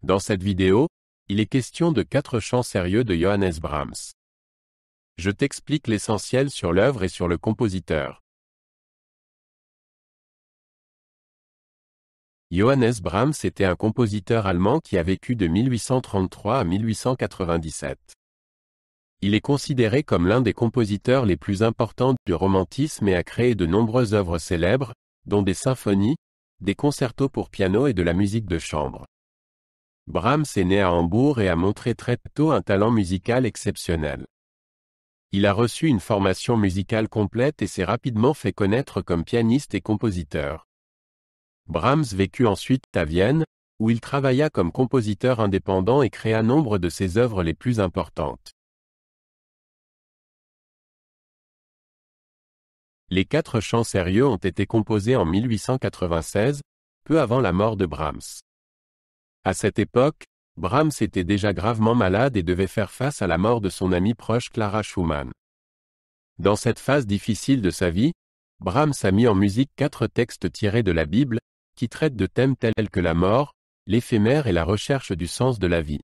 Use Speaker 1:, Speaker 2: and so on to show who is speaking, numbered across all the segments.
Speaker 1: Dans cette vidéo, il est question de 4 chants sérieux de Johannes Brahms. Je t'explique l'essentiel sur l'œuvre et sur le compositeur. Johannes Brahms était un compositeur allemand qui a vécu de 1833 à 1897. Il est considéré comme l'un des compositeurs les plus importants du romantisme et a créé de nombreuses œuvres célèbres, dont des symphonies, des concertos pour piano et de la musique de chambre. Brahms est né à Hambourg et a montré très tôt un talent musical exceptionnel. Il a reçu une formation musicale complète et s'est rapidement fait connaître comme pianiste et compositeur. Brahms vécut ensuite à Vienne, où il travailla comme compositeur indépendant et créa nombre de ses œuvres les plus importantes. Les 4 chants sérieux ont été composés en 1896, peu avant la mort de Brahms. À cette époque, Brahms était déjà gravement malade et devait faire face à la mort de son amie proche Clara Schumann. Dans cette phase difficile de sa vie, Brahms a mis en musique 4 textes tirés de la Bible, qui traitent de thèmes tels que la mort, l'éphémère et la recherche du sens de la vie.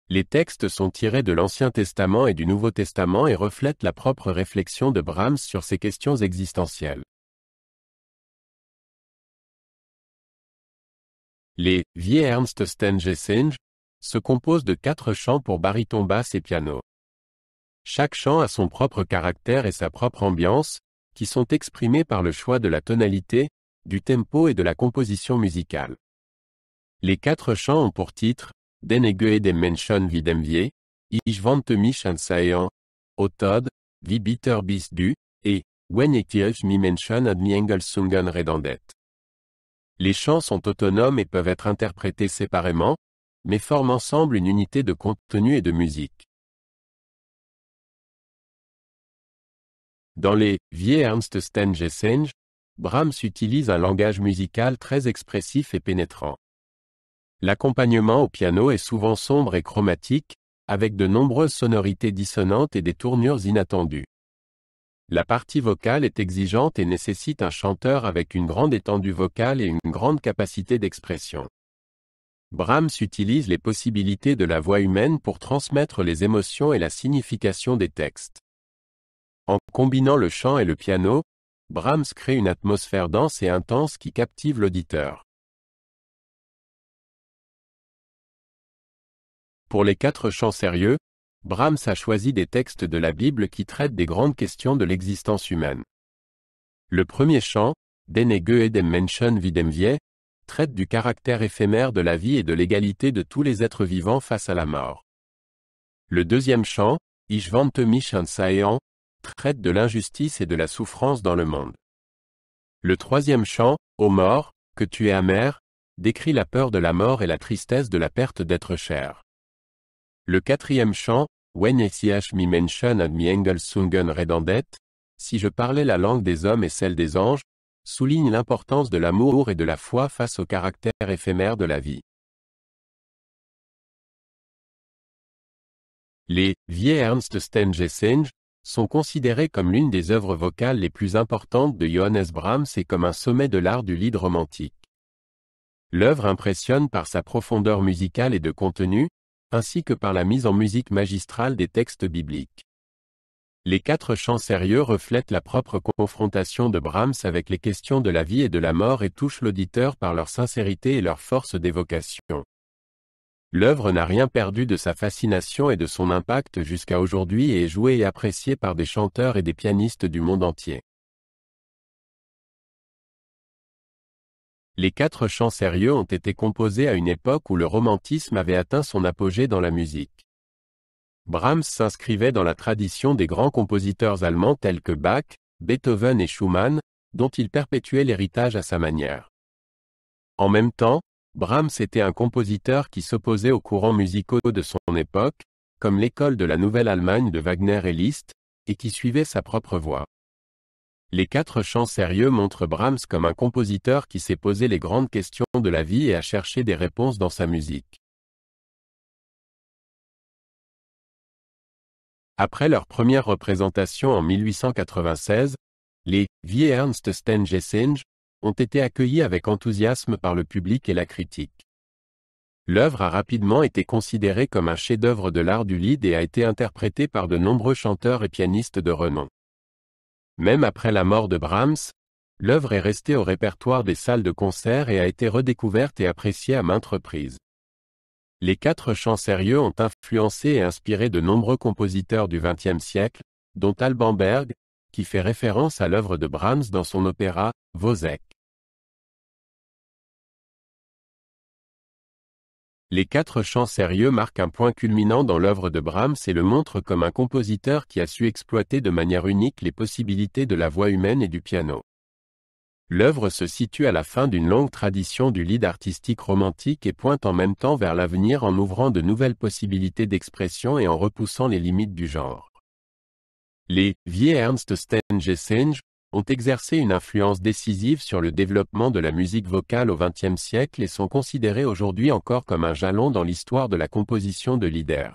Speaker 1: Les textes sont tirés de l'Ancien Testament et du Nouveau Testament et reflètent la propre réflexion de Brahms sur ces questions existentielles. Les Wie Ernst Stenge se composent de 4 chants pour baryton basse et piano. Chaque chant a son propre caractère et sa propre ambiance, qui sont exprimés par le choix de la tonalité, du tempo et de la composition musicale. Les 4 chants ont pour titre Den Egoe dem Menschen wie dem Vie, Ich wandte mich an Seien, O Tod, wie bitter bist du, et Wenn ich mi Menschen ad mi Engel sungen redandet. Les chants sont autonomes et peuvent être interprétés séparément, mais forment ensemble une unité de contenu et de musique. Dans les Wie Ernst Stenge, Brahms utilise un langage musical très expressif et pénétrant. L'accompagnement au piano est souvent sombre et chromatique, avec de nombreuses sonorités dissonantes et des tournures inattendues. La partie vocale est exigeante et nécessite un chanteur avec une grande étendue vocale et une grande capacité d'expression. Brahms utilise les possibilités de la voix humaine pour transmettre les émotions et la signification des textes. En combinant le chant et le piano, Brahms crée une atmosphère dense et intense qui captive l'auditeur. Pour les 4 chants sérieux, Brahms a choisi des textes de la Bible qui traitent des grandes questions de l'existence humaine. Le premier chant, Den Egoe dem Menschen wie dem Vie, traite du caractère éphémère de la vie et de l'égalité de tous les êtres vivants face à la mort. Le deuxième chant, Ich wandte mich an Seien, traite de l'injustice et de la souffrance dans le monde. Le troisième chant, Ô mort, que tu es amer, décrit la peur de la mort et la tristesse de la perte d'être cher. Le quatrième chant, Wenn ich mi Menschen ad mi Engel sungen redandet, si je parlais la langue des hommes et celle des anges, souligne l'importance de l'amour et de la foi face au caractère éphémère de la vie. Les Wie Ernst Stenge sont considérés comme l'une des œuvres vocales les plus importantes de Johannes Brahms et comme un sommet de l'art du lied romantique. L'œuvre impressionne par sa profondeur musicale et de contenu, ainsi que par la mise en musique magistrale des textes bibliques. Les 4 chants sérieux reflètent la propre confrontation de Brahms avec les questions de la vie et de la mort et touchent l'auditeur par leur sincérité et leur force d'évocation. L'œuvre n'a rien perdu de sa fascination et de son impact jusqu'à aujourd'hui et est jouée et appréciée par des chanteurs et des pianistes du monde entier. Les 4 chants sérieux ont été composés à une époque où le romantisme avait atteint son apogée dans la musique. Brahms s'inscrivait dans la tradition des grands compositeurs allemands tels que Bach, Beethoven et Schumann, dont il perpétuait l'héritage à sa manière. En même temps, Brahms était un compositeur qui s'opposait aux courants musicaux de son époque, comme l'école de la Nouvelle-Allemagne de Wagner et Liszt, et qui suivait sa propre voie. Les 4 chants sérieux montrent Brahms comme un compositeur qui s'est posé les grandes questions de la vie et a cherché des réponses dans sa musique. Après leur première représentation en 1896, les Wie Ernst Stenge ont été accueillis avec enthousiasme par le public et la critique. L'œuvre a rapidement été considérée comme un chef-d'œuvre de l'art du lied et a été interprétée par de nombreux chanteurs et pianistes de renom. Même après la mort de Brahms, l'œuvre est restée au répertoire des salles de concert et a été redécouverte et appréciée à maintes reprises. Les 4 chants sérieux ont influencé et inspiré de nombreux compositeurs du XXe siècle, dont Alban Berg, qui fait référence à l'œuvre de Brahms dans son opéra « Wozzeck ». Les 4 chants sérieux marquent un point culminant dans l'œuvre de Brahms et le montrent comme un compositeur qui a su exploiter de manière unique les possibilités de la voix humaine et du piano. L'œuvre se situe à la fin d'une longue tradition du lied artistique romantique et pointe en même temps vers l'avenir en ouvrant de nouvelles possibilités d'expression et en repoussant les limites du genre. Les « Wie Ernst Gesang » ont exercé une influence décisive sur le développement de la musique vocale au XXe siècle et sont considérés aujourd'hui encore comme un jalon dans l'histoire de la composition de lieder.